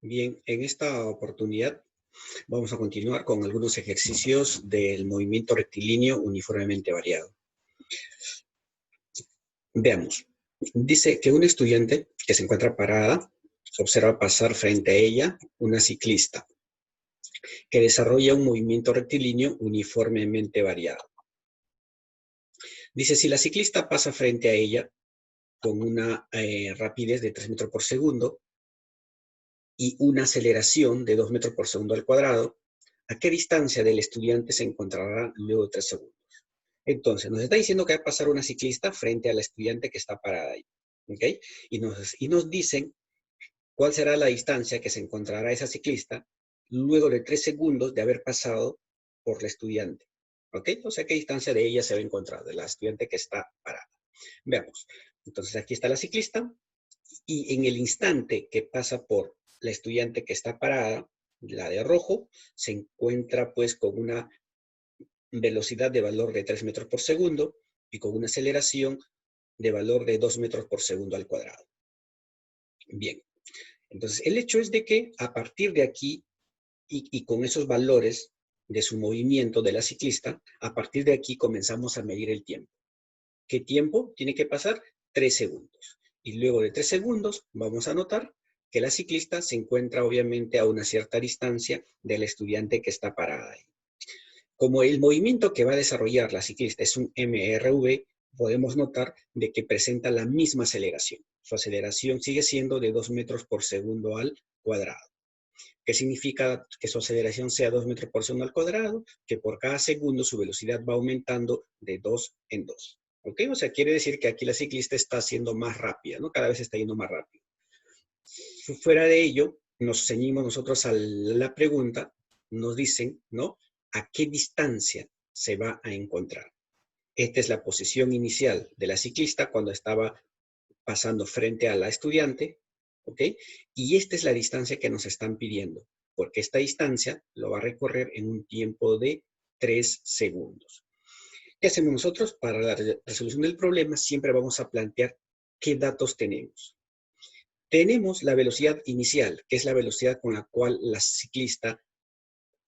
Bien, en esta oportunidad vamos a continuar con algunos ejercicios del movimiento rectilíneo uniformemente variado. Veamos. Dice que una estudiante que se encuentra parada observa pasar frente a ella una ciclista que desarrolla un movimiento rectilíneo uniformemente variado. Dice, si la ciclista pasa frente a ella con una rapidez de 3 metros por segundo y una aceleración de 2 metros por segundo al cuadrado, ¿a qué distancia del estudiante se encontrará luego de 3 segundos? Entonces, nos está diciendo que va a pasar una ciclista frente a la estudiante que está parada ahí. ¿Ok? Y nos dicen cuál será la distancia que se encontrará esa ciclista luego de 3 segundos de haber pasado por la estudiante. ¿Ok? O sea, ¿qué distancia de ella se va a encontrar? De la estudiante que está parada. Veamos. Entonces, aquí está la ciclista y en el instante que pasa por la estudiante que está parada, la de rojo, se encuentra pues con una velocidad de valor de 3 metros por segundo y con una aceleración de valor de 2 metros por segundo al cuadrado. Bien, entonces el hecho es de que a partir de aquí y con esos valores de su movimiento de la ciclista, a partir de aquí comenzamos a medir el tiempo. ¿Qué tiempo tiene que pasar? 3 segundos. Y luego de 3 segundos vamos a notar que la ciclista se encuentra obviamente a una cierta distancia del estudiante que está parada ahí. Como el movimiento que va a desarrollar la ciclista es un MRV, podemos notar de que presenta la misma aceleración. Su aceleración sigue siendo de 2 metros por segundo al cuadrado. ¿Qué significa que su aceleración sea 2 metros por segundo al cuadrado? Que por cada segundo su velocidad va aumentando de 2 en 2. ¿Ok? O sea, quiere decir que aquí la ciclista está siendo más rápida, ¿no? Cada vez está yendo más rápido. Fuera de ello, nos ceñimos nosotros a la pregunta, nos dicen, ¿no? ¿A qué distancia se va a encontrar? Esta es la posición inicial de la ciclista cuando estaba pasando frente a la estudiante, ¿ok? Y esta es la distancia que nos están pidiendo, porque esta distancia lo va a recorrer en un tiempo de 3 segundos. ¿Qué hacemos nosotros? Para la resolución del problema siempre vamos a plantear qué datos tenemos. Tenemos la velocidad inicial, que es la velocidad con la cual la ciclista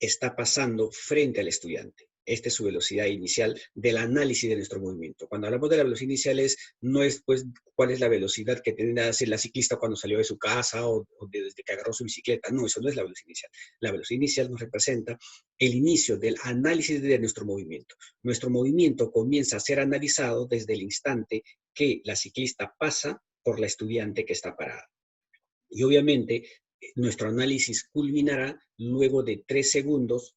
está pasando frente al estudiante. Esta es su velocidad inicial del análisis de nuestro movimiento. Cuando hablamos de la velocidad inicial no es pues cuál es la velocidad que tiene que hacer la ciclista cuando salió de su casa o desde que agarró su bicicleta. No, eso no es la velocidad inicial. La velocidad inicial nos representa el inicio del análisis de nuestro movimiento. Nuestro movimiento comienza a ser analizado desde el instante que la ciclista pasa por la estudiante que está parada. Y obviamente nuestro análisis culminará luego de 3 segundos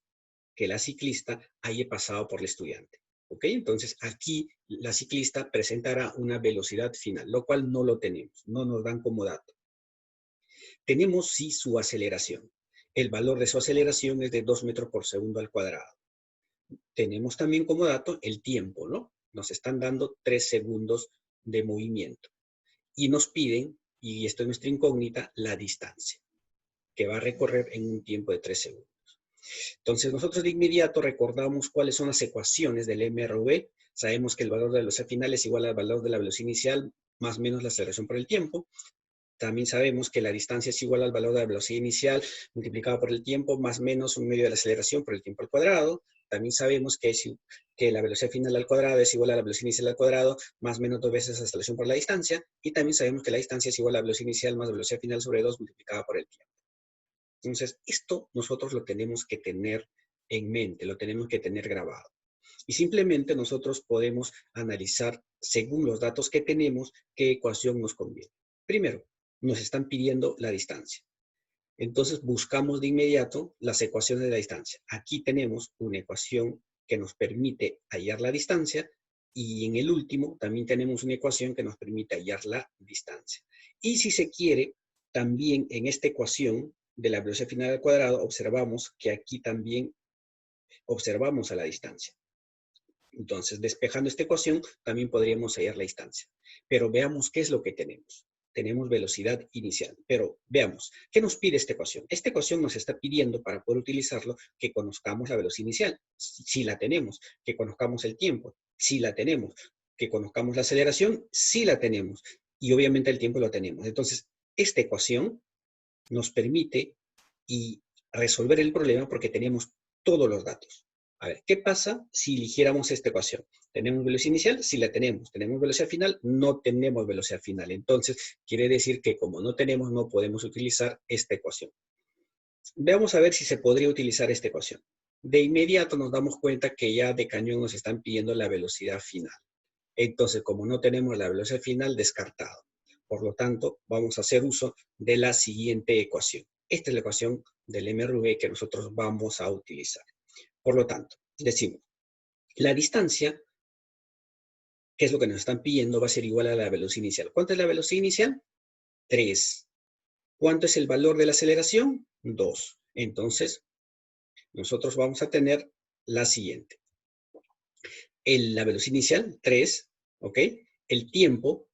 que la ciclista haya pasado por el estudiante. ¿Ok? Entonces aquí la ciclista presentará una velocidad final, lo cual no lo tenemos, no nos dan como dato. Tenemos sí su aceleración. El valor de su aceleración es de 2 metros por segundo al cuadrado. Tenemos también como dato el tiempo, ¿no? Nos están dando 3 segundos de movimiento. Y nos piden, y esto es nuestra incógnita, la distancia, que va a recorrer en un tiempo de 3 segundos. Entonces, nosotros de inmediato recordamos cuáles son las ecuaciones del MRV. Sabemos que el valor de la velocidad final es igual al valor de la velocidad inicial más o menos la aceleración por el tiempo. También sabemos que la distancia es igual al valor de la velocidad inicial multiplicado por el tiempo más menos un medio de la aceleración por el tiempo al cuadrado. También sabemos que la velocidad final al cuadrado es igual a la velocidad inicial al cuadrado más menos 2 veces la aceleración por la distancia. Y también sabemos que la distancia es igual a la velocidad inicial más velocidad final sobre 2 multiplicada por el tiempo. Entonces, esto nosotros lo tenemos que tener en mente, lo tenemos que tener grabado. Y simplemente nosotros podemos analizar, según los datos que tenemos, qué ecuación nos conviene. Primero, nos están pidiendo la distancia. Entonces, buscamos de inmediato las ecuaciones de la distancia. Aquí tenemos una ecuación que nos permite hallar la distancia y en el último también tenemos una ecuación que nos permite hallar la distancia. Y si se quiere, también en esta ecuación de la velocidad final al cuadrado, observamos que aquí también observamos a la distancia. Entonces, despejando esta ecuación, también podríamos hallar la distancia. Pero veamos qué es lo que tenemos. Tenemos velocidad inicial. Pero veamos, ¿qué nos pide esta ecuación? Esta ecuación nos está pidiendo, para poder utilizarlo, que conozcamos la velocidad inicial. Si la tenemos. Que conozcamos el tiempo. Si la tenemos. Que conozcamos la aceleración. Si la tenemos. Y obviamente el tiempo lo tenemos. Entonces, esta ecuación nos permite y resolver el problema porque tenemos todos los datos. A ver, ¿qué pasa si eligiéramos esta ecuación? ¿Tenemos velocidad inicial? Sí la tenemos. ¿Tenemos velocidad final? No tenemos velocidad final. Entonces, quiere decir que como no tenemos, no podemos utilizar esta ecuación. Veamos a ver si se podría utilizar esta ecuación. De inmediato nos damos cuenta que ya de cañón nos están pidiendo la velocidad final. Entonces, como no tenemos la velocidad final, descartado. Por lo tanto, vamos a hacer uso de la siguiente ecuación. Esta es la ecuación del MRV que nosotros vamos a utilizar. Por lo tanto, decimos, la distancia, que es lo que nos están pidiendo, va a ser igual a la velocidad inicial. ¿Cuánto es la velocidad inicial? 3. ¿Cuánto es el valor de la aceleración? 2. Entonces, nosotros vamos a tener la siguiente. La velocidad inicial, 3, ¿ok? El tiempo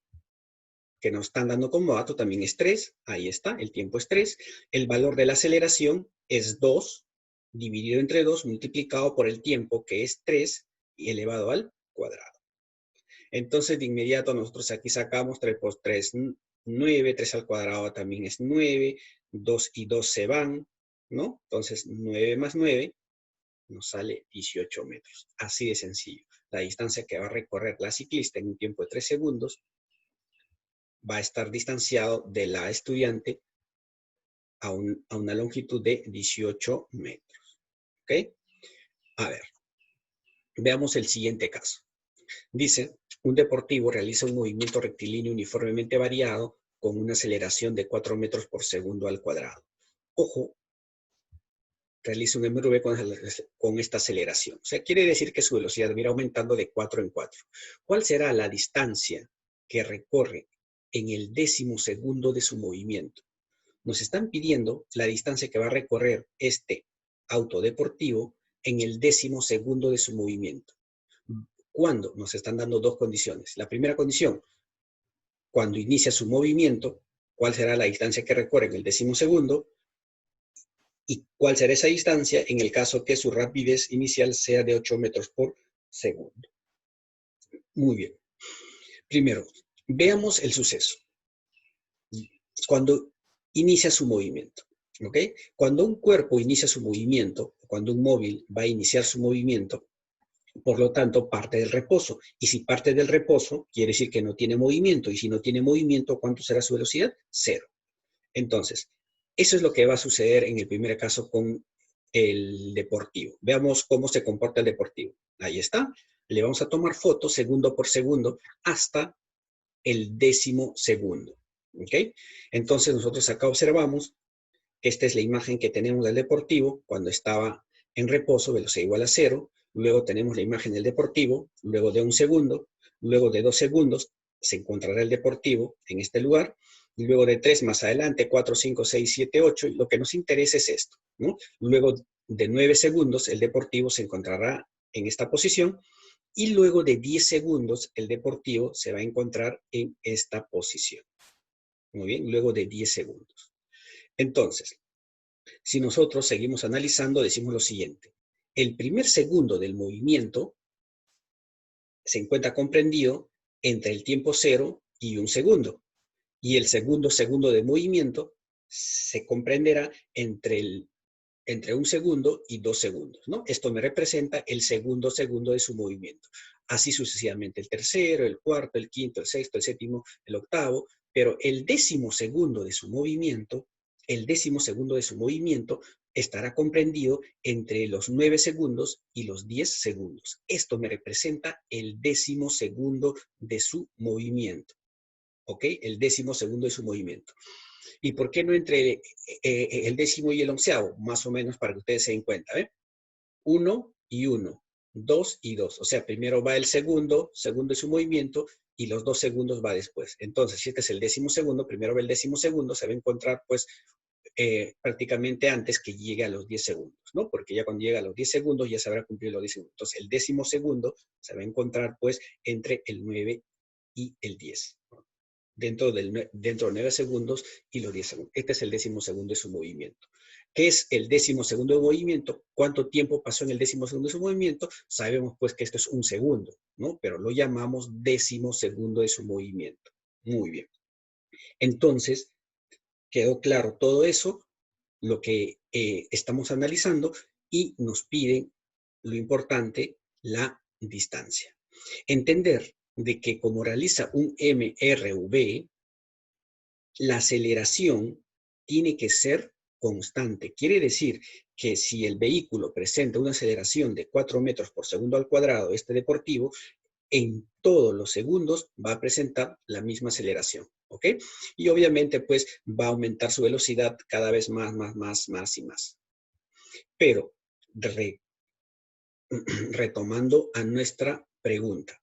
que nos están dando como dato también es 3. Ahí está, el tiempo es 3. El valor de la aceleración es 2, dividido entre 2, multiplicado por el tiempo, que es 3, y elevado al cuadrado. Entonces, de inmediato, nosotros aquí sacamos 3 por 3, 9, 3 al cuadrado también es 9, 2 y 2 se van, ¿no? Entonces, 9 más 9 nos sale 18 metros. Así de sencillo. La distancia que va a recorrer la ciclista en un tiempo de 3 segundos va a estar distanciado de la estudiante a una longitud de 18 metros. ¿Ok? A ver, veamos el siguiente caso. Dice, un deportivo realiza un movimiento rectilíneo uniformemente variado con una aceleración de 4 metros por segundo al cuadrado. Ojo, realiza un MRV con esta aceleración. O sea, quiere decir que su velocidad va a ir aumentando de 4 en 4. ¿Cuál será la distancia que recorre en el 10º segundo de su movimiento? Nos están pidiendo la distancia que va a recorrer este auto deportivo en el 10º segundo de su movimiento. ¿Cuándo? Nos están dando dos condiciones. La primera condición, cuando inicia su movimiento, ¿cuál será la distancia que recorre en el 10º segundo? ¿Y cuál será esa distancia en el caso que su rapidez inicial sea de 8 metros por segundo? Muy bien. Primero, veamos el suceso. Cuando inicia su movimiento, ¿ok? Cuando un cuerpo inicia su movimiento, cuando un móvil va a iniciar su movimiento, por lo tanto, parte del reposo. Y si parte del reposo, quiere decir que no tiene movimiento. Y si no tiene movimiento, ¿cuánto será su velocidad? 0. Entonces, eso es lo que va a suceder en el primer caso con el deportivo. Veamos cómo se comporta el deportivo. Ahí está. Le vamos a tomar fotos segundo por segundo hasta el 10º segundo. ¿Ok? Entonces, nosotros acá observamos que esta es la imagen que tenemos del deportivo cuando estaba en reposo, velocidad igual a 0. Luego tenemos la imagen del deportivo, luego de 1 segundo, luego de 2 segundos se encontrará el deportivo en este lugar, y luego de 3 más adelante, 4, 5, 6, 7, 8, y lo que nos interesa es esto, ¿no? Luego de 9 segundos el deportivo se encontrará en esta posición, y luego de 10 segundos el deportivo se va a encontrar en esta posición. Muy bien, luego de 10 segundos. Entonces, si nosotros seguimos analizando, decimos lo siguiente. El primer segundo del movimiento se encuentra comprendido entre el tiempo 0 y 1 segundo. Y el segundo segundo de movimiento se comprenderá entre 1 segundo y 2 segundos, ¿no? Esto me representa el segundo segundo de su movimiento. Así sucesivamente, el tercero, el cuarto, el quinto, el sexto, el séptimo, el octavo, pero el 10º segundo de su movimiento, estará comprendido entre los 9 segundos y los 10 segundos. Esto me representa el 10º segundo de su movimiento. ¿Ok? El 10º segundo de su movimiento. ¿Y por qué no entre el 10º y el 11º? Más o menos para que ustedes se den cuenta. 1 y 1, 2 y 2. O sea, primero va el segundo de su movimiento y los 2 segundos va después. Entonces, si este es el 10º segundo, primero va el 10º segundo, se va a encontrar pues prácticamente antes que llegue a los 10 segundos, ¿no? Porque ya cuando llega a los 10 segundos ya se habrá cumplido los 10 segundos. Entonces, el 10º segundo se va a encontrar pues entre el 9 y el 10. Dentro de 9 segundos y los 10 segundos. Este es el 10º segundo de su movimiento. ¿Qué es el 10º segundo de movimiento? ¿Cuánto tiempo pasó en el 10º segundo de su movimiento? Sabemos pues que esto es 1 segundo, ¿no? Pero lo llamamos 10º segundo de su movimiento. Muy bien. Entonces, quedó claro todo eso, lo que estamos analizando, y nos piden lo importante, la distancia. Entender de que como realiza un MRV, la aceleración tiene que ser constante. Quiere decir que si el vehículo presenta una aceleración de 4 metros por segundo al cuadrado, este deportivo, en todos los segundos va a presentar la misma aceleración, ¿ok? Y obviamente, pues, va a aumentar su velocidad cada vez más y más. Pero, retomando a nuestra pregunta.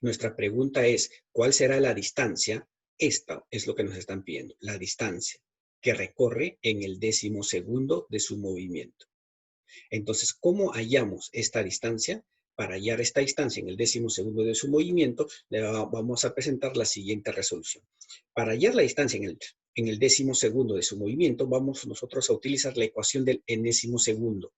Nuestra pregunta es, ¿cuál será la distancia? Esta es lo que nos están pidiendo, la distancia que recorre en el 10º de su movimiento. Entonces, ¿cómo hallamos esta distancia? Para hallar esta distancia en el 10º de su movimiento, le vamos a presentar la siguiente resolución. Para hallar la distancia en el 10º de su movimiento, vamos nosotros a utilizar la ecuación del enésimo segundo.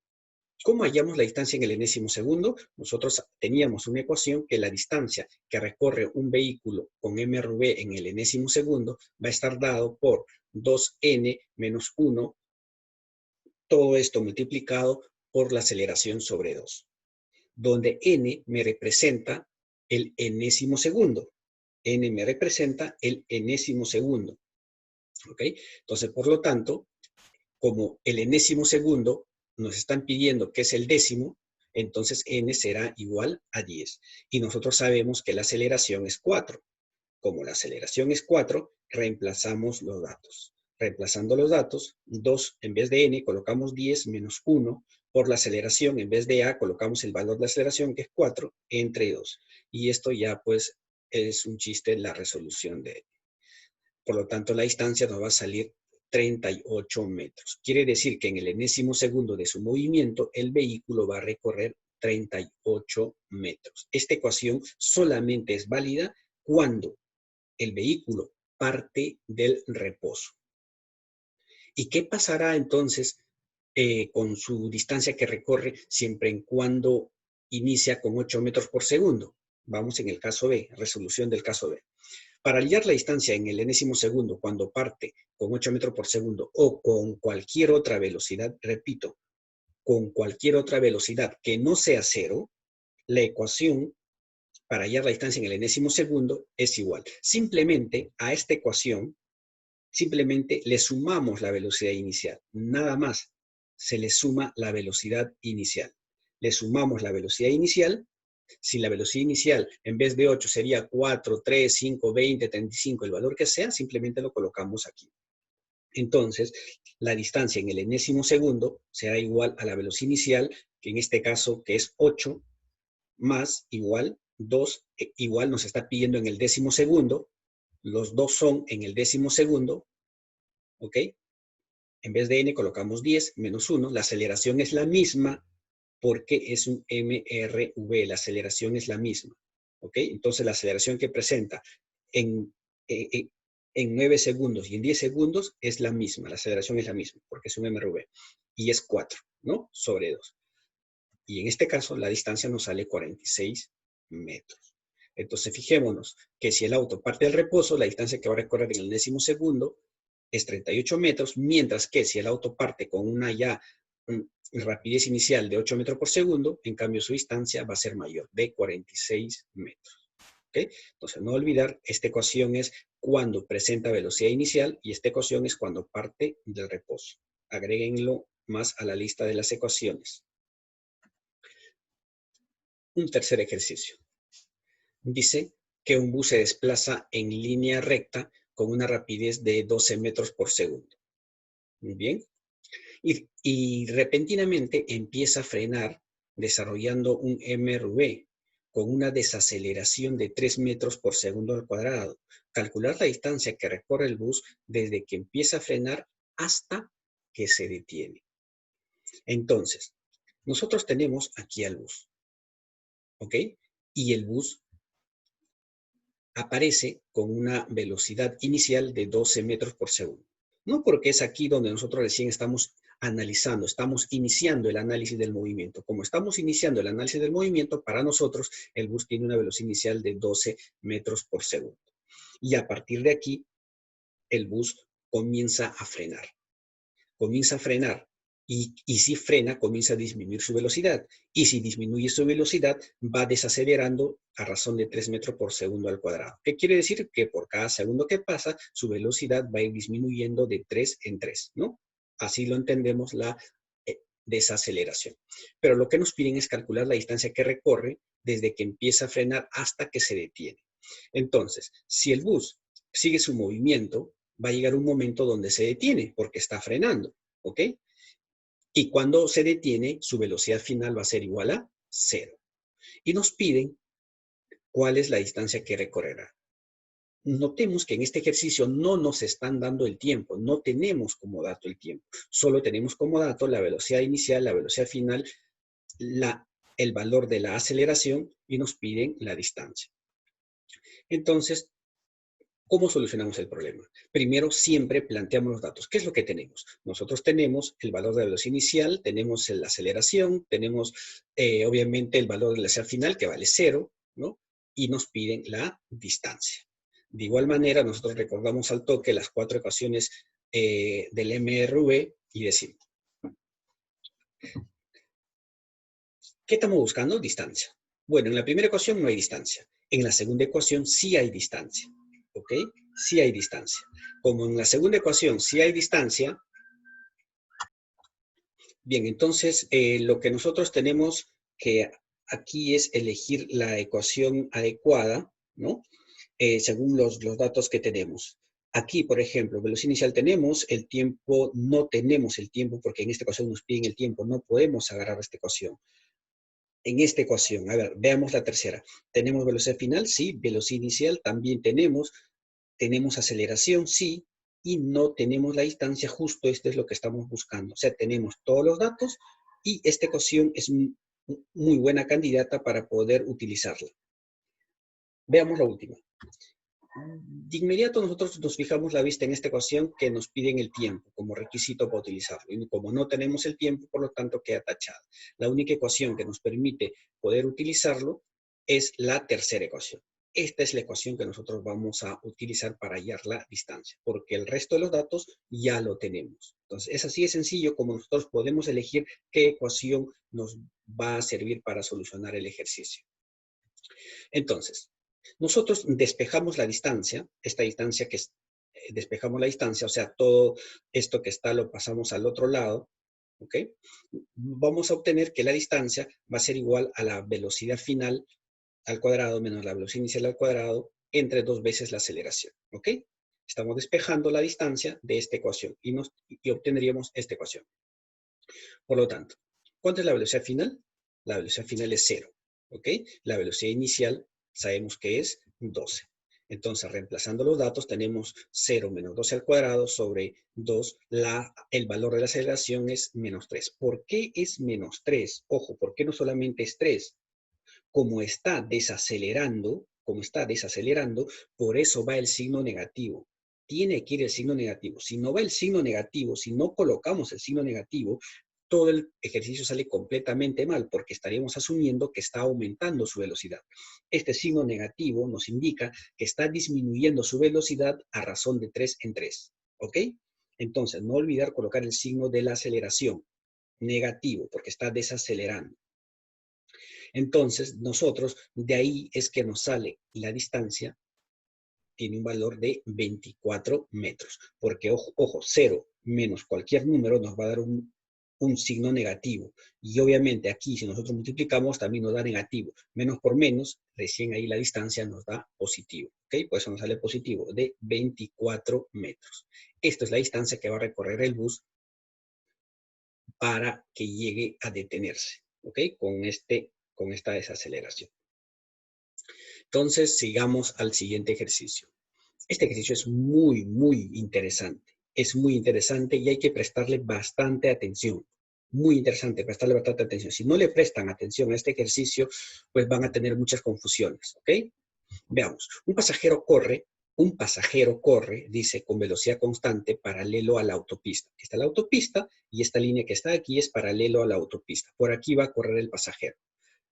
¿Cómo hallamos la distancia en el enésimo segundo? Nosotros teníamos una ecuación que la distancia que recorre un vehículo con MRV en el enésimo segundo va a estar dado por 2n menos 1, todo esto multiplicado por la aceleración sobre 2, donde n me representa el enésimo segundo. N me representa el enésimo segundo. ¿Ok? Entonces, por lo tanto, como el enésimo segundo nos están pidiendo que es el décimo, entonces n será igual a 10. Y nosotros sabemos que la aceleración es 4. Como la aceleración es 4, reemplazamos los datos. Reemplazando los datos, 2 en vez de n colocamos 10 menos 1. Por la aceleración, en vez de a, colocamos el valor de aceleración, que es 4, entre 2. Y esto ya, pues, es un chiste la resolución de n. Por lo tanto, la distancia nos va a salir 38 metros. Quiere decir que en el enésimo segundo de su movimiento, el vehículo va a recorrer 38 metros. Esta ecuación solamente es válida cuando el vehículo parte del reposo. ¿Y qué pasará entonces con su distancia que recorre siempre en cuando inicia con 8 metros por segundo? Vamos en el caso B, resolución del caso B. Para hallar la distancia en el enésimo segundo cuando parte con 8 metros por segundo o con cualquier otra velocidad, repito, con cualquier otra velocidad que no sea 0, la ecuación para hallar la distancia en el enésimo segundo es igual. Simplemente a esta ecuación, simplemente le sumamos la velocidad inicial. Nada más, se le suma la velocidad inicial. Le sumamos la velocidad inicial. Si la velocidad inicial en vez de 8 sería 4, 3, 5, 20, 35, el valor que sea, simplemente lo colocamos aquí. Entonces, la distancia en el enésimo segundo será igual a la velocidad inicial, que en este caso que es 8, más igual 2, igual nos está pidiendo en el décimo segundo. Los dos son en el décimo segundo, ¿ok? En vez de n colocamos 10 menos 1. La aceleración es la misma, porque es un MRV, la aceleración es la misma, ¿ok? Entonces la aceleración que presenta en 9 segundos y en 10 segundos es la misma, la aceleración es la misma, porque es un MRV, y es 4, ¿no? Sobre 2. Y en este caso la distancia nos sale 46 metros. Entonces fijémonos que si el auto parte del reposo, la distancia que va a recorrer en el décimo segundo es 38 metros, mientras que si el auto parte con una ya rapidez inicial de 8 metros por segundo, en cambio su distancia va a ser mayor, de 46 metros. ¿Okay? Entonces, no olvidar, esta ecuación es cuando presenta velocidad inicial y esta ecuación es cuando parte del reposo. Agréguenlo más a la lista de las ecuaciones. Un tercer ejercicio. Dice que un bus se desplaza en línea recta con una rapidez de 12 metros por segundo. Muy bien. Y repentinamente empieza a frenar desarrollando un MRV con una desaceleración de 3 metros por segundo al cuadrado. Calcular la distancia que recorre el bus desde que empieza a frenar hasta que se detiene. Entonces, nosotros tenemos aquí al bus, ¿ok? Y el bus aparece con una velocidad inicial de 12 metros por segundo. No porque es aquí donde nosotros recién estamos analizando, estamos iniciando el análisis del movimiento. Como estamos iniciando el análisis del movimiento, para nosotros el bus tiene una velocidad inicial de 12 metros por segundo. Y a partir de aquí, el bus comienza a frenar. Comienza a frenar. Y si frena, comienza a disminuir su velocidad. Y si disminuye su velocidad, va desacelerando a razón de 3 metros por segundo al cuadrado. ¿Qué quiere decir? Que por cada segundo que pasa, su velocidad va a ir disminuyendo de 3 en 3, ¿no? Así lo entendemos la desaceleración. Pero lo que nos piden es calcular la distancia que recorre desde que empieza a frenar hasta que se detiene. Entonces, si el bus sigue su movimiento, va a llegar un momento donde se detiene porque está frenando, ¿ok? Y cuando se detiene, su velocidad final va a ser igual a 0. Y nos piden cuál es la distancia que recorrerá. Notemos que en este ejercicio no nos están dando el tiempo, no tenemos como dato el tiempo, solo tenemos como dato la velocidad inicial, la velocidad final, el valor de la aceleración y nos piden la distancia. Entonces, ¿cómo solucionamos el problema? Primero, siempre planteamos los datos. ¿Qué es lo que tenemos? Nosotros tenemos el valor de la velocidad inicial, tenemos la aceleración, tenemos obviamente el valor de la velocidad final que vale 0, ¿no? Y nos piden la distancia. De igual manera, nosotros recordamos al toque las 4 ecuaciones del MRV y decimos, ¿qué estamos buscando? Distancia. Bueno, en la primera ecuación no hay distancia. En la segunda ecuación sí hay distancia. ¿Ok? Sí hay distancia. Como en la segunda ecuación sí hay distancia, bien, entonces lo que nosotros tenemos que aquí es elegir la ecuación adecuada, ¿no? Según los datos que tenemos. Aquí, por ejemplo, velocidad inicial tenemos, el tiempo no tenemos el tiempo porque en esta ecuación nos piden el tiempo, no podemos agarrar esta ecuación. En esta ecuación, a ver, veamos la tercera. ¿Tenemos velocidad final? Sí. Velocidad inicial también tenemos. ¿Tenemos aceleración? Sí. Y no tenemos la distancia, justo esto es lo que estamos buscando. O sea, tenemos todos los datos y esta ecuación es muy buena candidata para poder utilizarla. Veamos la última. De inmediato nosotros nos fijamos la vista en esta ecuación que nos piden el tiempo como requisito para utilizarlo. Y como no tenemos el tiempo, por lo tanto queda tachada. La única ecuación que nos permite poder utilizarlo es la tercera ecuación. Esta es la ecuación que nosotros vamos a utilizar para hallar la distancia, porque el resto de los datos ya lo tenemos. Entonces, es así de sencillo como nosotros podemos elegir qué ecuación nos va a servir para solucionar el ejercicio. Entonces, nosotros despejamos la distancia, esta distancia que es, despejamos la distancia, o sea, todo esto que está lo pasamos al otro lado, ¿ok? Vamos a obtener que la distancia va a ser igual a la velocidad final al cuadrado menos la velocidad inicial al cuadrado entre 2 veces la aceleración, ¿ok? Estamos despejando la distancia de esta ecuación y obtendríamos esta ecuación. Por lo tanto, ¿cuánto es la velocidad final? La velocidad final es 0, ¿ok? La velocidad inicial sabemos que es 12. Entonces, reemplazando los datos, tenemos 0 menos 12 al cuadrado sobre 2. El valor de la aceleración es menos 3. ¿Por qué es menos 3? Ojo, ¿por qué no solamente es 3? Como está desacelerando, por eso va el signo negativo. Tiene que ir el signo negativo. Si no va el signo negativo, si no colocamos el signo negativo, todo el ejercicio sale completamente mal porque estaríamos asumiendo que está aumentando su velocidad. Este signo negativo nos indica que está disminuyendo su velocidad a razón de 3 en 3. ¿Ok? Entonces, no olvidar colocar el signo de la aceleración negativo porque está desacelerando. Entonces, nosotros, de ahí es que nos sale la distancia, tiene un valor de 24 metros. Porque, ojo, 0 menos cualquier número nos va a dar un signo negativo. Y obviamente aquí, si nosotros multiplicamos, también nos da negativo. Menos por menos, recién ahí la distancia nos da positivo. ¿Ok? Por eso nos sale positivo, de 24 metros. Esta es la distancia que va a recorrer el bus para que llegue a detenerse. ¿Ok? Con esta desaceleración. Entonces, sigamos al siguiente ejercicio. Este ejercicio es muy, muy interesante. Es muy interesante y hay que prestarle bastante atención. Muy interesante, prestarle bastante atención. Si no le prestan atención a este ejercicio, pues van a tener muchas confusiones, ¿ok? Veamos, un pasajero corre, dice, con velocidad constante paralelo a la autopista. Está la autopista y esta línea que está aquí es paralelo a la autopista. Por aquí va a correr el pasajero.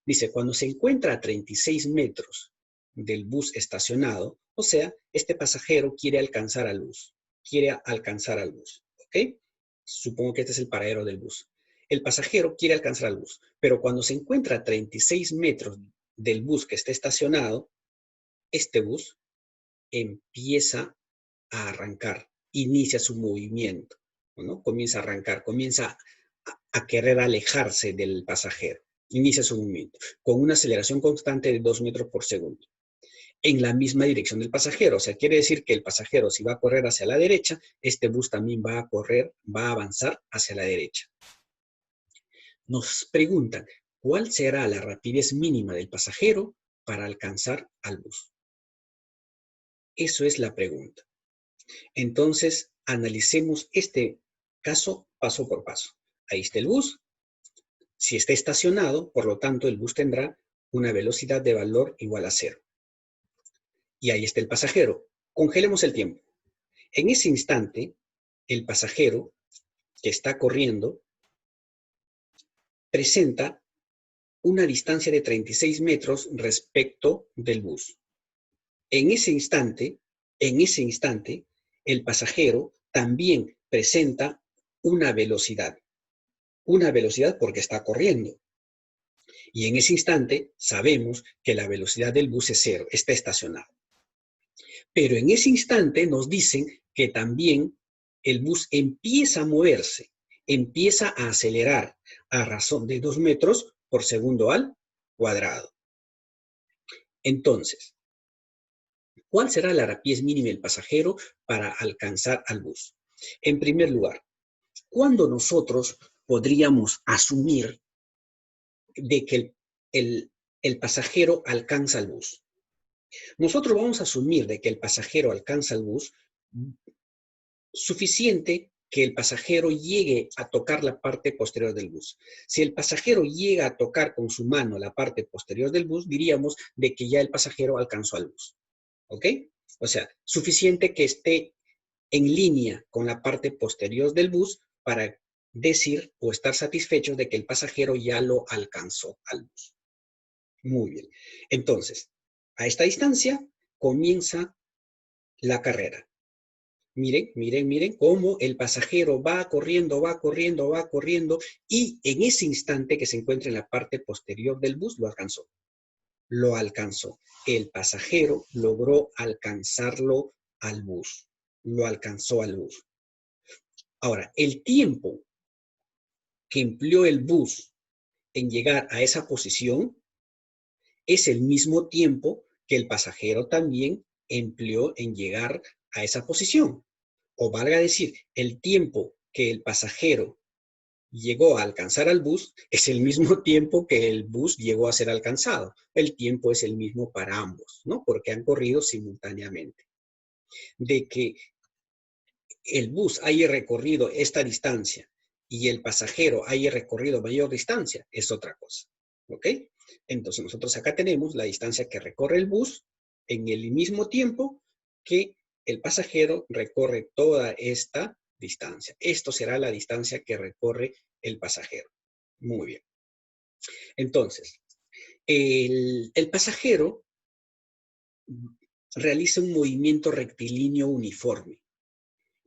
Dice, cuando se encuentra a 36 metros del bus estacionado, o sea, este pasajero quiere alcanzar al bus. quiere alcanzar al bus, ¿ok? Supongo que este es el paradero del bus. El pasajero quiere alcanzar al bus, pero cuando se encuentra a 36 metros del bus que está estacionado, este bus empieza a arrancar, inicia su movimiento, ¿no? Comienza a arrancar, comienza a querer alejarse del pasajero, inicia su movimiento con una aceleración constante de 2 metros por segundo en la misma dirección del pasajero. O sea, quiere decir que el pasajero, si va a correr hacia la derecha, este bus también va a correr, va a avanzar hacia la derecha. Nos preguntan, ¿cuál será la rapidez mínima del pasajero para alcanzar al bus? Eso es la pregunta. Entonces, analicemos este caso paso por paso. Ahí está el bus. Si está estacionado, por lo tanto, el bus tendrá una velocidad de valor igual a 0. Y ahí está el pasajero. Congelemos el tiempo. En ese instante, el pasajero que está corriendo presenta una distancia de 36 metros respecto del bus. En ese instante, el pasajero también presenta una velocidad porque está corriendo. Y en ese instante sabemos que la velocidad del bus es 0, está estacionado. Pero en ese instante nos dicen que también el bus empieza a moverse, empieza a acelerar a razón de 2 metros por segundo al cuadrado. Entonces, ¿cuál será la rapidez mínima del pasajero para alcanzar al bus? En primer lugar, ¿cuándo nosotros podríamos asumir de que el pasajero alcanza el bus? Nosotros vamos a asumir de que el pasajero alcanza el bus suficiente que el pasajero llegue a tocar la parte posterior del bus. Si el pasajero llega a tocar con su mano la parte posterior del bus, diríamos de que ya el pasajero alcanzó al bus. ¿Ok? O sea, suficiente que esté en línea con la parte posterior del bus para decir o estar satisfechos de que el pasajero ya lo alcanzó al bus. Muy bien. Entonces, a esta distancia comienza la carrera. Miren, miren, miren cómo el pasajero va corriendo, va corriendo, va corriendo y en ese instante que se encuentra en la parte posterior del bus lo alcanzó. Lo alcanzó. El pasajero logró alcanzarlo al bus. Lo alcanzó al bus. Ahora, el tiempo que empleó el bus en llegar a esa posición es el mismo tiempo que el pasajero también empleó en llegar a esa posición. O valga decir, el tiempo que el pasajero llegó a alcanzar al bus es el mismo tiempo que el bus llegó a ser alcanzado. El tiempo es el mismo para ambos, ¿no? Porque han corrido simultáneamente. De que el bus haya recorrido esta distancia y el pasajero haya recorrido mayor distancia es otra cosa, ¿ok? Entonces nosotros acá tenemos la distancia que recorre el bus en el mismo tiempo que el pasajero recorre toda esta distancia. Esto será la distancia que recorre el pasajero. Muy bien. Entonces, el pasajero realiza un movimiento rectilíneo uniforme.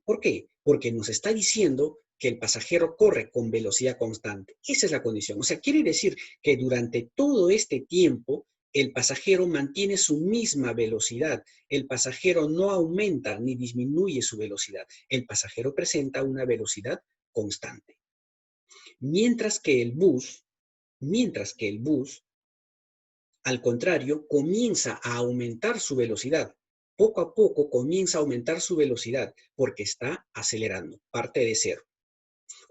¿Por qué? Porque nos está diciendo que el pasajero corre con velocidad constante. Esa es la condición. O sea, quiere decir que durante todo este tiempo el pasajero mantiene su misma velocidad. El pasajero no aumenta ni disminuye su velocidad. El pasajero presenta una velocidad constante. Mientras que el bus, al contrario, comienza a aumentar su velocidad. Poco a poco comienza a aumentar su velocidad porque está acelerando, parte de 0.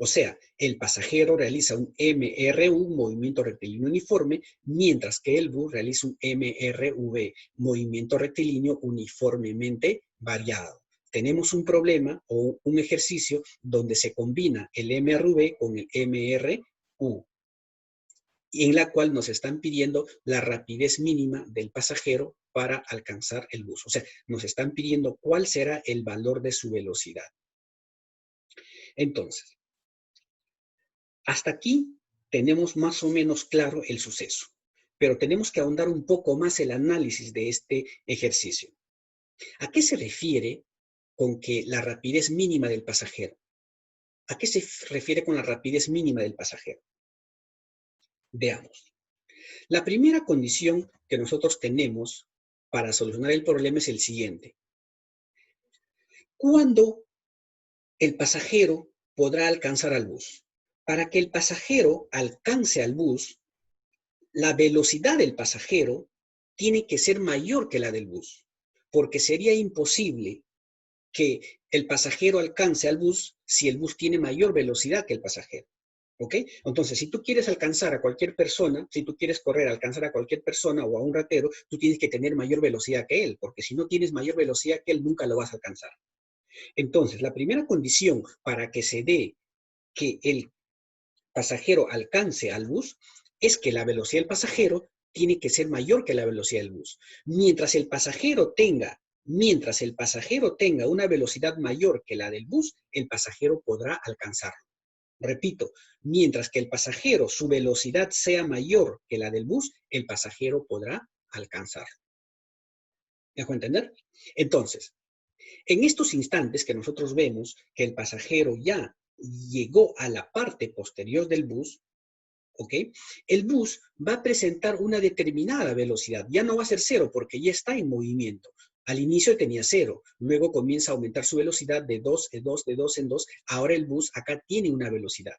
O sea, el pasajero realiza un MRU, movimiento rectilíneo uniforme, mientras que el bus realiza un MRV, movimiento rectilíneo uniformemente variado. Tenemos un problema o un ejercicio donde se combina el MRV con el MRU, y en la cual nos están pidiendo la rapidez mínima del pasajero para alcanzar el bus. O sea, nos están pidiendo cuál será el valor de su velocidad. Entonces, hasta aquí tenemos más o menos claro el suceso, pero tenemos que ahondar un poco más el análisis de este ejercicio. ¿A qué se refiere con que la rapidez mínima del pasajero. ¿A qué se refiere con la rapidez mínima del pasajero? Veamos. La primera condición que nosotros tenemos para solucionar el problema es el siguiente. ¿Cuándo el pasajero podrá alcanzar al bus? Para que el pasajero alcance al bus, la velocidad del pasajero tiene que ser mayor que la del bus, porque sería imposible que el pasajero alcance al bus si el bus tiene mayor velocidad que el pasajero. ¿Ok? Entonces, si tú quieres alcanzar a cualquier persona, si tú quieres correr, alcanzar a cualquier persona o a un ratero, tú tienes que tener mayor velocidad que él, porque si no tienes mayor velocidad que él, nunca lo vas a alcanzar. Entonces, la primera condición para que se dé que el pasajero alcance al bus es que la velocidad del pasajero tiene que ser mayor que la velocidad del bus. Mientras el pasajero tenga una velocidad mayor que la del bus, el pasajero podrá alcanzarlo. Repito, mientras que el pasajero, su velocidad sea mayor que la del bus, el pasajero podrá alcanzarlo. ¿Me dejo entender? Entonces, en estos instantes que nosotros vemos que el pasajero ya llegó a la parte posterior del bus, ¿ok? El bus va a presentar una determinada velocidad. Ya no va a ser cero porque ya está en movimiento. Al inicio tenía 0, luego comienza a aumentar su velocidad de 2 en 2, de 2 en 2. Ahora el bus acá tiene una velocidad,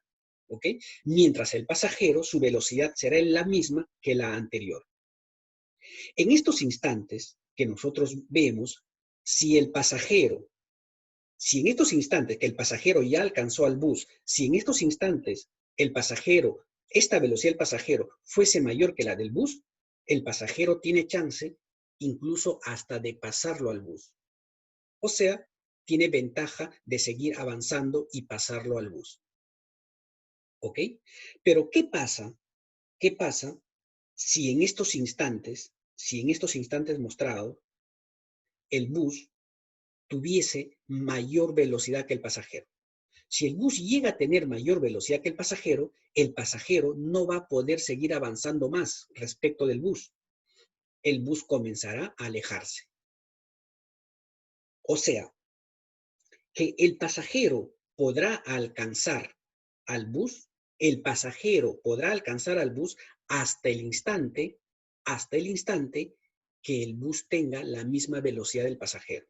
¿ok? Mientras el pasajero, su velocidad será la misma que la anterior. En estos instantes que nosotros vemos, si en estos instantes que el pasajero ya alcanzó al bus, si en estos instantes esta velocidad del pasajero fuese mayor que la del bus, el pasajero tiene chance incluso hasta de pasarlo al bus. O sea, tiene ventaja de seguir avanzando y pasarlo al bus. ¿Ok? Pero ¿qué pasa? ¿Qué pasa si en estos instantes mostrados, el bus tuviese mayor velocidad que el pasajero? Si el bus llega a tener mayor velocidad que el pasajero no va a poder seguir avanzando más respecto del bus. El bus comenzará a alejarse. O sea, que el pasajero podrá alcanzar al bus, hasta el instante que el bus tenga la misma velocidad del pasajero.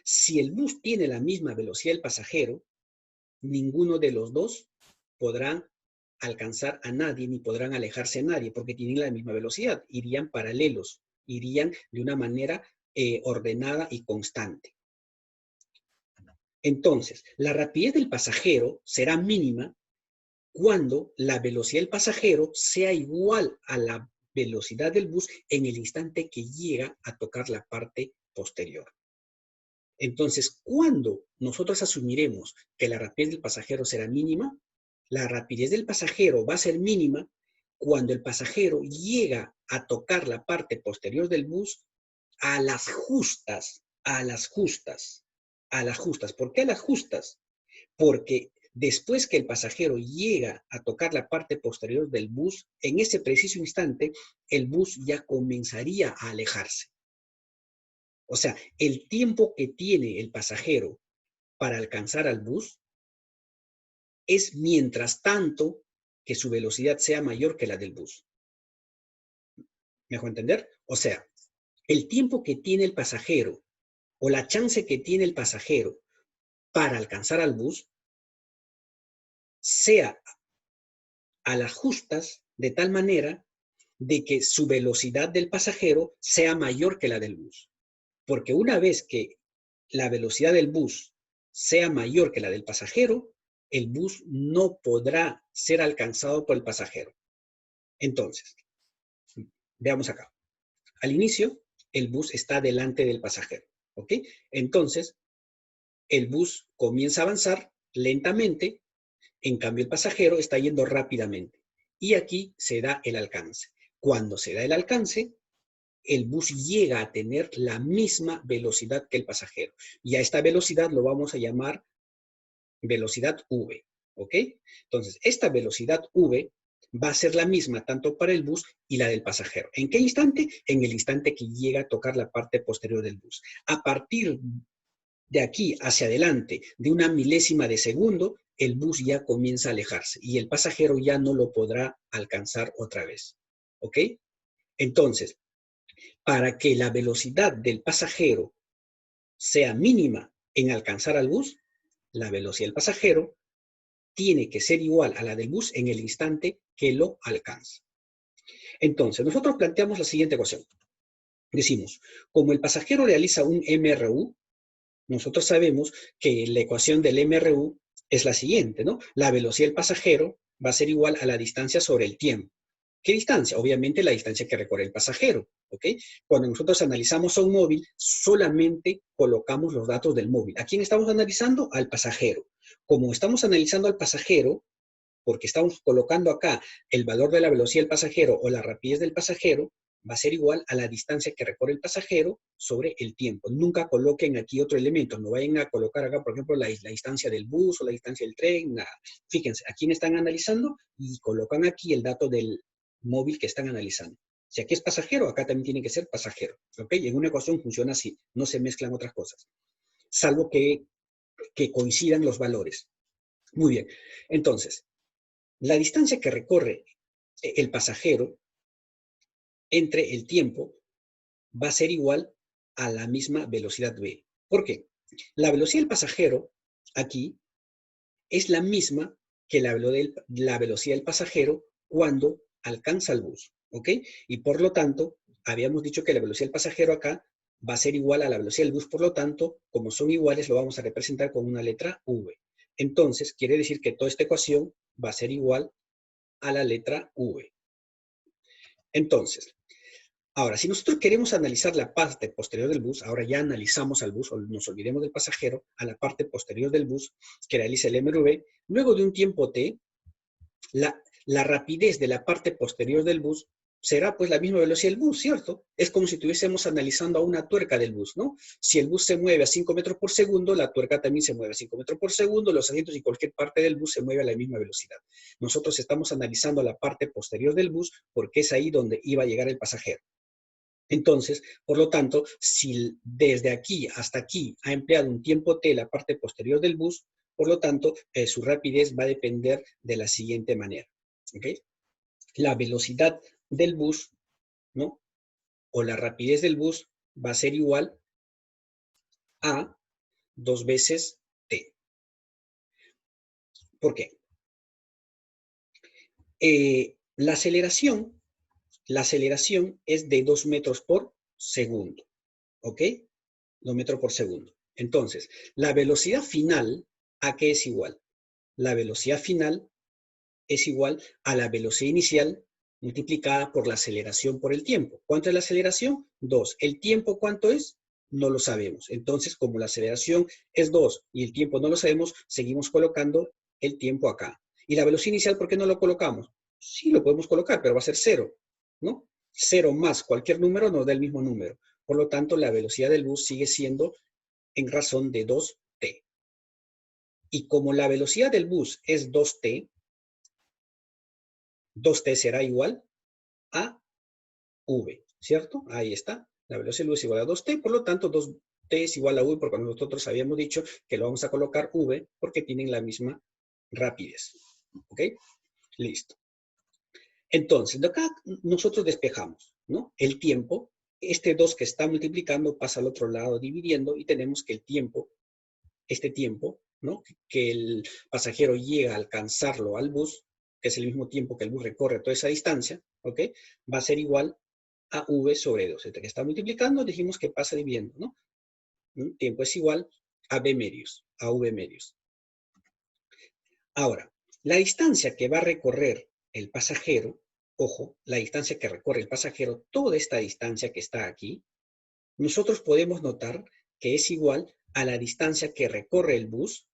Si el bus tiene la misma velocidad del pasajero, ninguno de los dos podrán alcanzar a nadie ni podrán alejarse a nadie porque tienen la misma velocidad, irían paralelos, irían de una manera ordenada y constante. Entonces, la rapidez del pasajero será mínima cuando la velocidad del pasajero sea igual a la velocidad del bus en el instante que llega a tocar la parte posterior. Entonces, ¿cuándo nosotros asumiremos que la rapidez del pasajero será mínima? La rapidez del pasajero va a ser mínima cuando el pasajero llega a tocar la parte posterior del bus a las justas. ¿Por qué a las justas? Porque después que el pasajero llega a tocar la parte posterior del bus, en ese preciso instante, el bus ya comenzaría a alejarse. O sea, el tiempo que tiene el pasajero para alcanzar al bus es mientras tanto que su velocidad sea mayor que la del bus. ¿Me dejo entender? O sea, el tiempo que tiene el pasajero o la chance que tiene el pasajero para alcanzar al bus sea a las justas de tal manera de que su velocidad del pasajero sea mayor que la del bus. Porque una vez que la velocidad del bus sea mayor que la del pasajero, el bus no podrá ser alcanzado por el pasajero. Entonces, veamos acá. Al inicio, el bus está delante del pasajero, ¿ok? Entonces, el bus comienza a avanzar lentamente, en cambio el pasajero está yendo rápidamente. Y aquí se da el alcance. Cuando se da el alcance, el bus llega a tener la misma velocidad que el pasajero. Y a esta velocidad lo vamos a llamar velocidad V, ¿ok? Entonces, esta velocidad V va a ser la misma tanto para el bus y la del pasajero. ¿En qué instante? En el instante que llega a tocar la parte posterior del bus. A partir de aquí hacia adelante de una milésima de segundo, el bus ya comienza a alejarse y el pasajero ya no lo podrá alcanzar otra vez. ¿Ok? Entonces, para que la velocidad del pasajero sea mínima en alcanzar al bus, la velocidad del pasajero tiene que ser igual a la del bus en el instante que lo alcanza. Entonces, nosotros planteamos la siguiente ecuación. Decimos, como el pasajero realiza un MRU, nosotros sabemos que la ecuación del MRU es la siguiente, ¿no? La velocidad del pasajero va a ser igual a la distancia sobre el tiempo. ¿Qué distancia? Obviamente la distancia que recorre el pasajero, ¿ok? Cuando nosotros analizamos a un móvil, solamente colocamos los datos del móvil. ¿A quién estamos analizando? Al pasajero. Como estamos analizando al pasajero, porque estamos colocando acá el valor de la velocidad del pasajero o la rapidez del pasajero, va a ser igual a la distancia que recorre el pasajero sobre el tiempo. Nunca coloquen aquí otro elemento, no vayan a colocar acá, por ejemplo, la distancia del bus o la distancia del tren, nada. Fíjense, ¿a quién están analizando? Y colocan aquí el dato del móvil que están analizando. Si aquí es pasajero, acá también tiene que ser pasajero, ¿ok? Y en una ecuación funciona así, no se mezclan otras cosas, salvo que coincidan los valores. Muy bien, entonces, la distancia que recorre el pasajero entre el tiempo va a ser igual a la misma velocidad v. ¿Por qué? La velocidad del pasajero aquí es la misma que la velocidad del pasajero cuando alcanza el bus, ¿ok? Y por lo tanto, habíamos dicho que la velocidad del pasajero acá va a ser igual a la velocidad del bus, por lo tanto, como son iguales, lo vamos a representar con una letra v. Entonces, quiere decir que toda esta ecuación va a ser igual a la letra v. Entonces, ahora, si nosotros queremos analizar la parte posterior del bus, ahora ya analizamos al bus, o nos olvidemos del pasajero, a la parte posterior del bus que realiza el MRV, luego de un tiempo t, la rapidez de la parte posterior del bus será pues la misma velocidad del bus, ¿cierto? Es como si estuviésemos analizando a una tuerca del bus, ¿no? Si el bus se mueve a 5 metros por segundo, la tuerca también se mueve a 5 metros por segundo, los asientos y cualquier parte del bus se mueve a la misma velocidad. Nosotros estamos analizando la parte posterior del bus porque es ahí donde iba a llegar el pasajero. Entonces, por lo tanto, si desde aquí hasta aquí ha empleado un tiempo t la parte posterior del bus, por lo tanto, su rapidez va a depender de la siguiente manera. ¿Okay? La velocidad del bus, ¿no? O la rapidez del bus va a ser igual a 2 veces t. ¿Por qué? La aceleración es de 2 metros por segundo. ¿Ok? 2 metros por segundo. Entonces, la velocidad final, ¿a qué es igual? La velocidad final es igual a la velocidad inicial multiplicada por la aceleración por el tiempo. ¿Cuánto es la aceleración? 2. ¿El tiempo cuánto es? No lo sabemos. Entonces, como la aceleración es 2 y el tiempo no lo sabemos, seguimos colocando el tiempo acá. ¿Y la velocidad inicial por qué no lo colocamos? Sí, lo podemos colocar, pero va a ser 0, ¿no? 0 más cualquier número nos da el mismo número. Por lo tanto, la velocidad del bus sigue siendo en razón de 2t. Y como la velocidad del bus es 2t, 2t será igual a v, ¿cierto? Ahí está. La velocidad del bus es igual a 2t, por lo tanto 2t es igual a v porque nosotros habíamos dicho que lo vamos a colocar v porque tienen la misma rapidez. ¿Ok? Listo. Entonces, de acá nosotros despejamos, ¿no? El tiempo, este 2 que está multiplicando pasa al otro lado dividiendo y tenemos que el tiempo, este tiempo, ¿no? Que el pasajero llega a alcanzarlo al bus, que es el mismo tiempo que el bus recorre toda esa distancia, ¿ok? Va a ser igual a v sobre 2. Entre que está multiplicando, dijimos que pasa dividiendo, ¿no? Tiempo es igual a v medios, a v medios. Ahora, la distancia que va a recorrer el pasajero, ojo, la distancia que recorre el pasajero, toda esta distancia que está aquí, nosotros podemos notar que es igual a la distancia que recorre el bus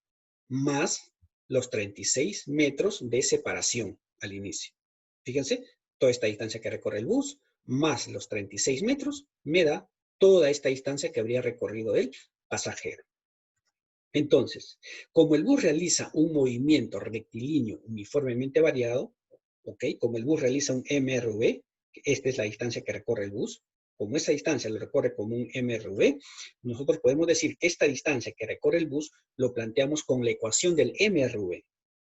más los 36 metros de separación al inicio. Fíjense, toda esta distancia que recorre el bus más los 36 metros me da toda esta distancia que habría recorrido el pasajero. Entonces, como el bus realiza un movimiento rectilíneo uniformemente variado, ¿ok? Como el bus realiza un MRV, esta es la distancia que recorre el bus, como esa distancia lo recorre como un MRV, nosotros podemos decir que esta distancia que recorre el bus lo planteamos con la ecuación del MRV.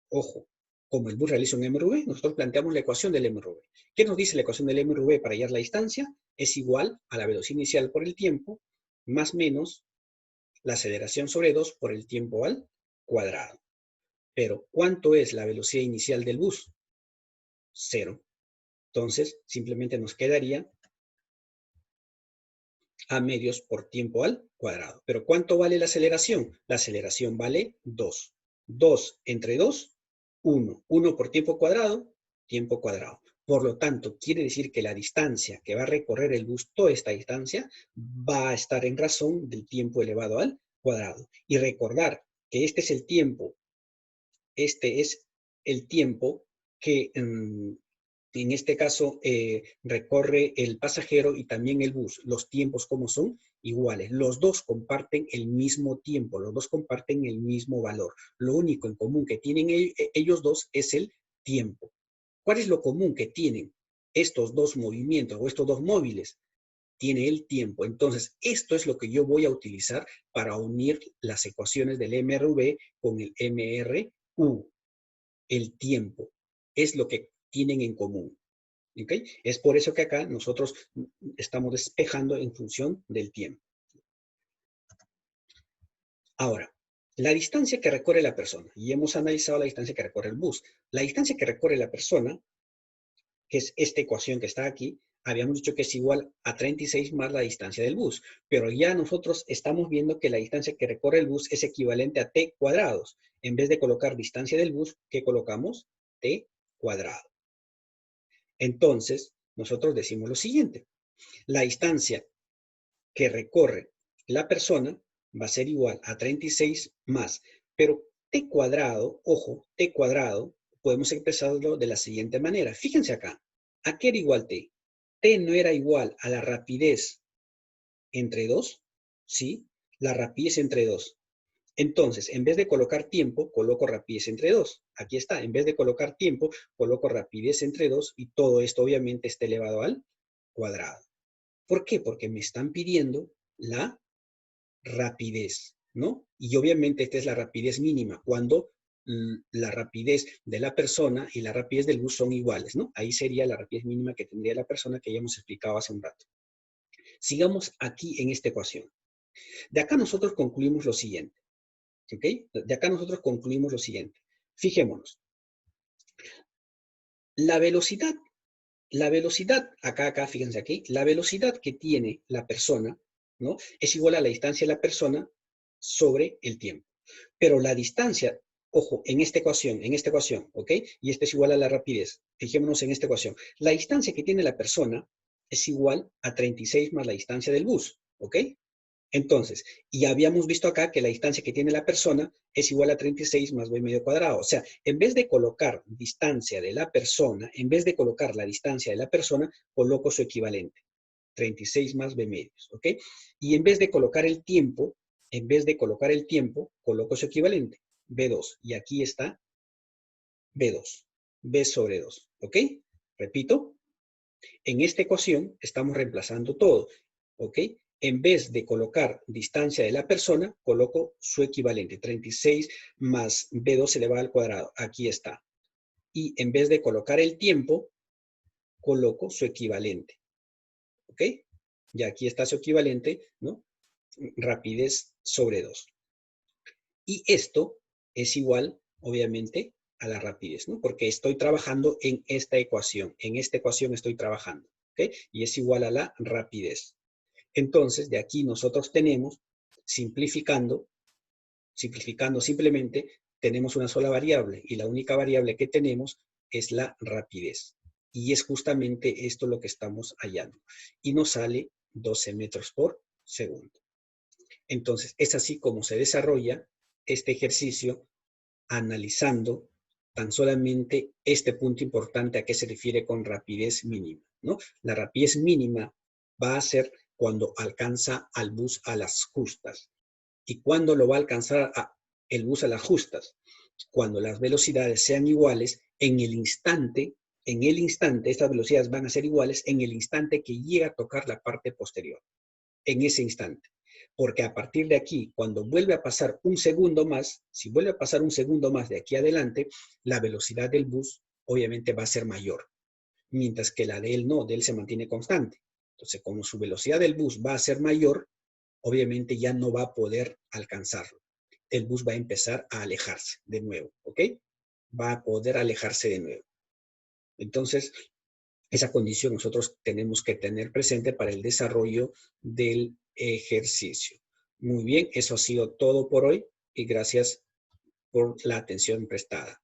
Ojo, como el bus realiza un MRV, nosotros planteamos la ecuación del MRV. ¿Qué nos dice la ecuación del MRV para hallar la distancia? Es igual a la velocidad inicial por el tiempo, más menos la aceleración sobre 2 por el tiempo al cuadrado. Pero, ¿cuánto es la velocidad inicial del bus? 0. Entonces, simplemente nos quedaría a medios por tiempo al cuadrado. Pero ¿cuánto vale la aceleración? La aceleración vale 2. 2 entre 2, 1. 1 por tiempo cuadrado. Por lo tanto, quiere decir que la distancia que va a recorrer el bus, toda esta distancia, va a estar en razón del tiempo elevado al cuadrado. Y recordar que este es el tiempo que en este caso recorre el pasajero y también el bus. Los tiempos, ¿cómo son? Iguales. Los dos comparten el mismo tiempo, los dos comparten el mismo valor. Lo único en común que tienen ellos dos es el tiempo. ¿Cuál es lo común que tienen estos dos movimientos o estos dos móviles? Tiene el tiempo. Entonces, esto es lo que yo voy a utilizar para unir las ecuaciones del MRV con el MRU. El tiempo es lo que tienen en común. ¿Okay? Es por eso que acá nosotros estamos despejando en función del tiempo. Ahora, la distancia que recorre la persona. Y hemos analizado la distancia que recorre el bus. La distancia que recorre la persona, que es esta ecuación que está aquí, habíamos dicho que es igual a 36 más la distancia del bus. Pero ya nosotros estamos viendo que la distancia que recorre el bus es equivalente a t cuadrados. En vez de colocar distancia del bus, ¿qué colocamos? T cuadrado. Entonces, nosotros decimos lo siguiente. La distancia que recorre la persona va a ser igual a 36 más. Pero t cuadrado, ojo, t cuadrado, podemos expresarlo de la siguiente manera. Fíjense acá. ¿A qué era igual t? T no era igual a la rapidez entre 2, ¿sí? La rapidez entre 2. Entonces, en vez de colocar tiempo, coloco rapidez entre 2. Aquí está. En vez de colocar tiempo, coloco rapidez entre 2 y todo esto obviamente está elevado al cuadrado. ¿Por qué? Porque me están pidiendo la rapidez, ¿no? Y obviamente esta es la rapidez mínima, cuando la rapidez de la persona y la rapidez del bus son iguales, ¿no? Ahí sería la rapidez mínima que tendría la persona que ya hemos explicado hace un rato. Sigamos aquí en esta ecuación. De acá nosotros concluimos lo siguiente. ¿Ok? De acá nosotros concluimos lo siguiente. Fijémonos. La velocidad, acá, fíjense aquí, la velocidad que tiene la persona, ¿no? Es igual a la distancia de la persona sobre el tiempo. Pero la distancia, ojo, en esta ecuación, ¿ok? Y esta es igual a la rapidez. Fijémonos en esta ecuación. La distancia que tiene la persona es igual a 36 más la distancia del bus, ¿ok? Entonces, y habíamos visto acá que la distancia que tiene la persona es igual a 36 más b medio cuadrado. O sea, en vez de colocar distancia de la persona, en vez de colocar la distancia de la persona, coloco su equivalente. 36 más b medios, ¿ok? Y en vez de colocar el tiempo, coloco su equivalente, b2. Y aquí está b2, b sobre 2, ¿ok? Repito, en esta ecuación estamos reemplazando todo, ¿ok? En vez de colocar distancia de la persona, coloco su equivalente, 36 más b2 elevado al cuadrado. Aquí está. Y en vez de colocar el tiempo, coloco su equivalente. ¿Ok? Y aquí está su equivalente, ¿no? Rapidez sobre 2. Y esto es igual, obviamente, a la rapidez, ¿no? Porque estoy trabajando en esta ecuación. En esta ecuación estoy trabajando, ¿ok? Y es igual a la rapidez. Entonces, de aquí nosotros tenemos, simplificando simplemente, tenemos una sola variable y la única variable que tenemos es la rapidez. Y es justamente esto lo que estamos hallando. Y nos sale 12 metros por segundo. Entonces, es así como se desarrolla este ejercicio analizando tan solamente este punto importante a qué se refiere con rapidez mínima, ¿no? La rapidez mínima va a ser cuando alcanza al bus a las justas. ¿Y cuándo lo va a alcanzar el bus a las justas? Cuando las velocidades sean iguales en el instante en el instante, estas velocidades van a ser iguales en el instante que llega a tocar la parte posterior, en ese instante. Porque a partir de aquí, cuando vuelve a pasar un segundo más, si vuelve a pasar un segundo más de aquí adelante, la velocidad del bus obviamente va a ser mayor, mientras que la de él no, de él se mantiene constante. Entonces, como su velocidad del bus va a ser mayor, obviamente ya no va a poder alcanzarlo. El bus va a empezar a alejarse de nuevo, ¿ok? Va a poder alejarse de nuevo. Entonces, esa condición nosotros tenemos que tener presente para el desarrollo del ejercicio. Muy bien, eso ha sido todo por hoy y gracias por la atención prestada.